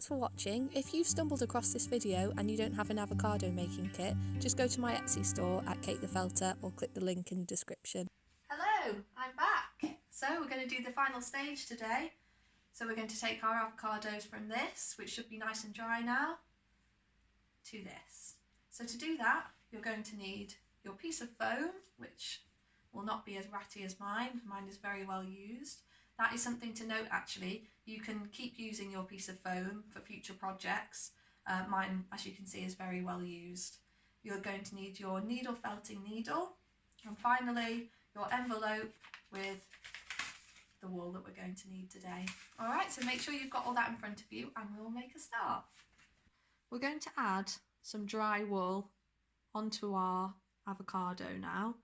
Thanks for watching. If you've stumbled across this video and you don't have an avocado making kit, just go to my Etsy store at Kate the Felter or click the link in the description. Hello, I'm back. So we're going to do the final stage today. So we're going to take our avocados from this, which should be nice and dry now, to this. So to do that, you're going to need your piece of foam, which will not be as ratty as mine. Mine is very well used. That is something to note actually. You can keep using your piece of foam for future projects. Mine, as you can see, is very well used. You're going to need your needle felting needle, and finally your envelope with the wool that we're going to need today. Alright, so make sure you've got all that in front of you and we'll make a start. We're going to add some dry wool onto our avocado now.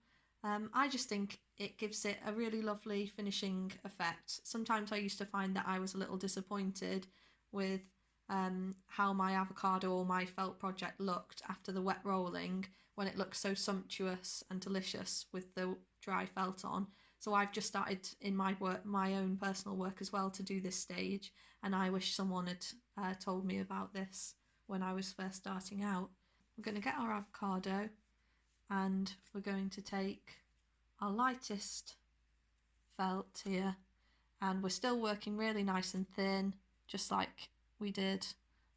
I just think it gives it a really lovely finishing effect. Sometimes I used to find that I was a little disappointed with how my avocado or my felt project looked after the wet rolling, when it looks so sumptuous and delicious with the dry felt on. So I've just started in my work, my own personal work as well, to do this stage, and I wish someone had told me about this when I was first starting out. We're going to get our avocado and we're going to take our lightest felt here, and we're still working really nice and thin, just like we did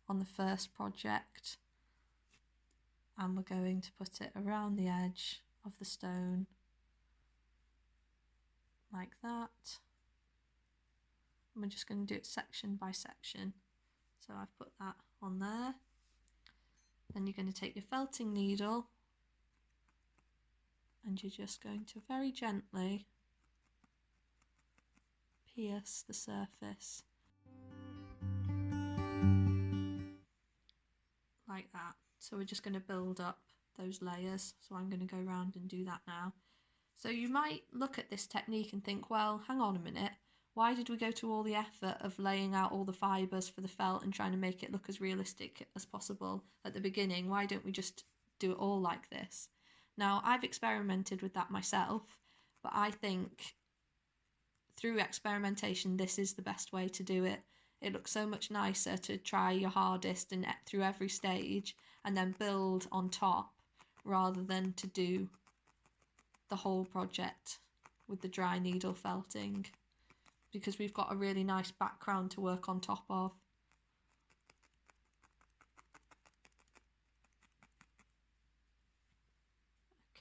on the first project, and we're going to put it around the edge of the stone like that, and we're just going to do it section by section. So I've put that on there. Then you're going to take your felting needle and you're just going to very gently pierce the surface like that. So we're just going to build up those layers. So I'm going to go around and do that now. So you might look at this technique and think, well, hang on a minute, why did we go to all the effort of laying out all the fibres for the felt and trying to make it look as realistic as possible at the beginning? Why don't we just do it all like this? Now, I've experimented with that myself, but I think through experimentation, this is the best way to do it. It looks so much nicer to try your hardest and through every stage and then build on top, rather than to do the whole project with the dry needle felting, because we've got a really nice background to work on top of.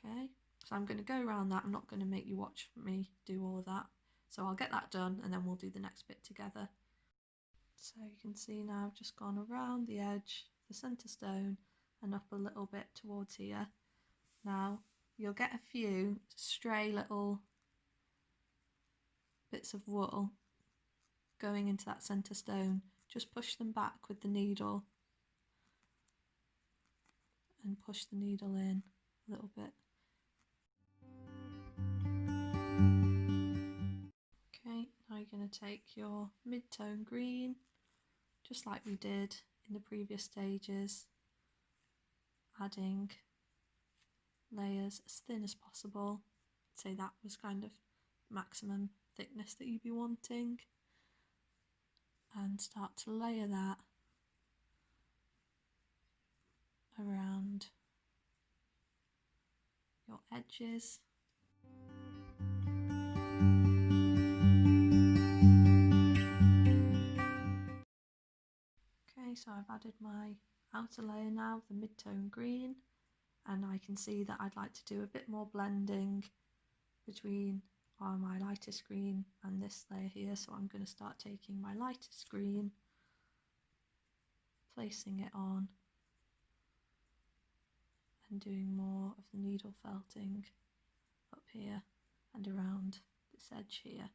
Okay, so I'm going to go around that. I'm not going to make you watch me do all of that. So I'll get that done and then we'll do the next bit together. So you can see now I've just gone around the edge, the centre stone, and up a little bit towards here. Now you'll get a few stray little bits of wool going into that centre stone. Just push them back with the needle and push the needle in a little bit. Okay, now you're going to take your mid-tone green, just like we did in the previous stages, adding layers as thin as possible. I'd say that was kind of maximum thickness that you'd be wanting, and start to layer that around your edges. Okay, so I've added my outer layer now, the mid-tone green, and I can see that I'd like to do a bit more blending between my lightest green and this layer here. So I'm going to start taking my lightest green, placing it on, and doing more of the needle felting up here and around this edge here.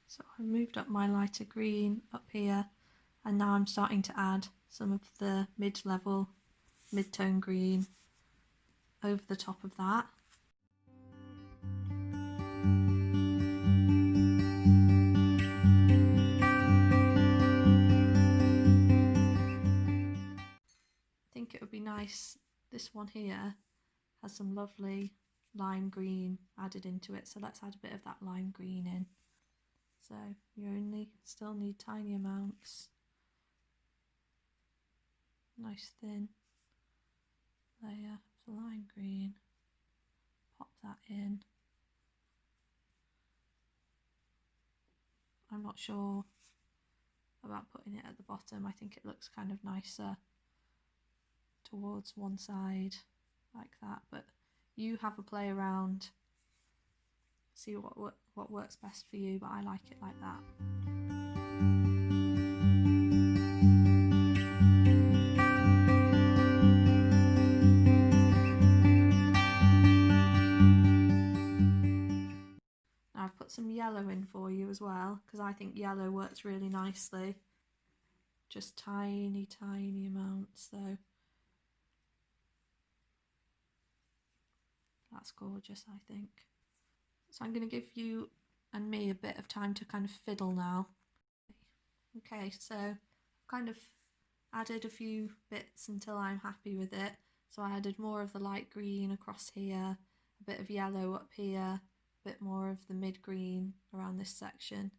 So I moved up my lighter green up here, and now I'm starting to add some of the mid-level mid-tone green over the top of that. I think it would be nice, this one here has some lovely lime green added into it, so let's add a bit of that lime green in. So you only still need tiny amounts nice thin layer of the lime green. Pop that in. I'm not sure about putting it at the bottom. I think it looks kind of nicer towards one side like that, but you have a play around, see what works best for you, but I like it like that. Now I've put some yellow in for you as well, because I think yellow works really nicely. Just tiny amounts though. That's gorgeous, I think. So I'm going to give you and me a bit of time to kind of fiddle now. Okay, so I've kind of added a few bits until I'm happy with it. So I added more of the light green across here, a bit of yellow up here, a bit more of the mid green around this section.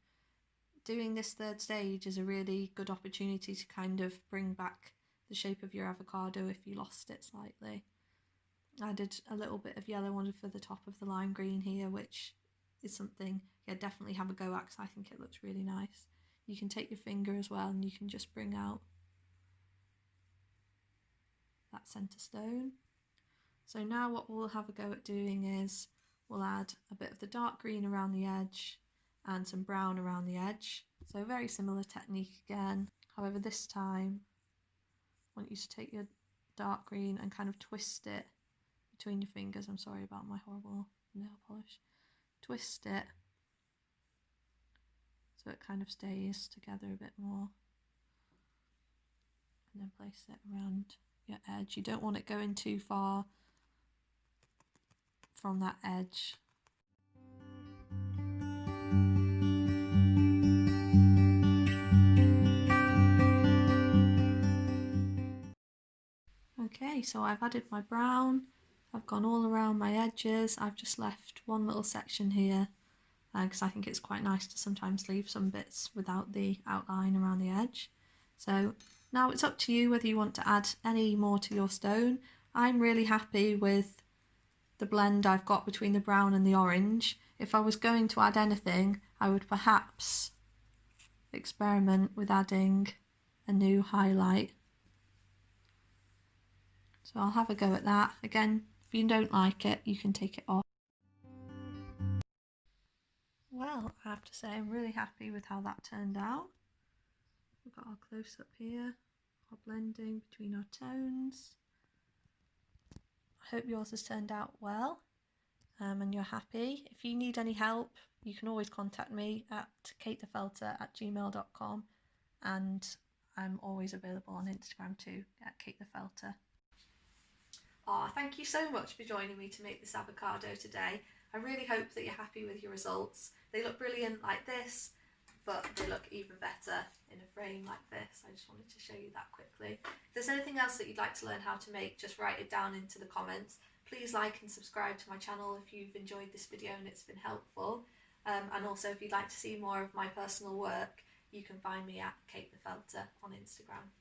Doing this third stage is a really good opportunity to kind of bring back the shape of your avocado if you lost it slightly. I added a little bit of yellow on for the top of the lime green here, which is something, yeah, definitely have a go at because I think it looks really nice. You can take your finger as well and you can just bring out that centre stone. So now what we'll have a go at doing is we'll add a bit of the dark green around the edge and some brown around the edge. So very similar technique again. However, this time I want you to take your dark green and kind of twist it between your fingers. I'm sorry about my horrible nail polish. Twist it so it kind of stays together a bit more, and then place it around your edge. You don't want it going too far from that edge. Okay, so I've added my brown, I've gone all around my edges. I've just left one little section here because I think it's quite nice to sometimes leave some bits without the outline around the edge. So now it's up to you whether you want to add any more to your stone. I'm really happy with the blend I've got between the brown and the orange. If I was going to add anything, I would perhaps experiment with adding a new highlight. So I'll have a go at that. Again, if you don't like it, you can take it off. Well, I have to say I'm really happy with how that turned out. We've got our close-up here, our blending between our tones. I hope yours has turned out well and you're happy. If you need any help, you can always contact me at katethefelter@gmail.com, and I'm always available on Instagram too, at katethefelter. Oh, thank you so much for joining me to make this avocado today. I really hope that you're happy with your results. They look brilliant like this, but they look even better in a frame like this. I just wanted to show you that quickly. If there's anything else that you'd like to learn how to make, just write it down into the comments. Please like and subscribe to my channel if you've enjoyed this video and it's been helpful. And also if you'd like to see more of my personal work, you can find me at Kate the Felter on Instagram.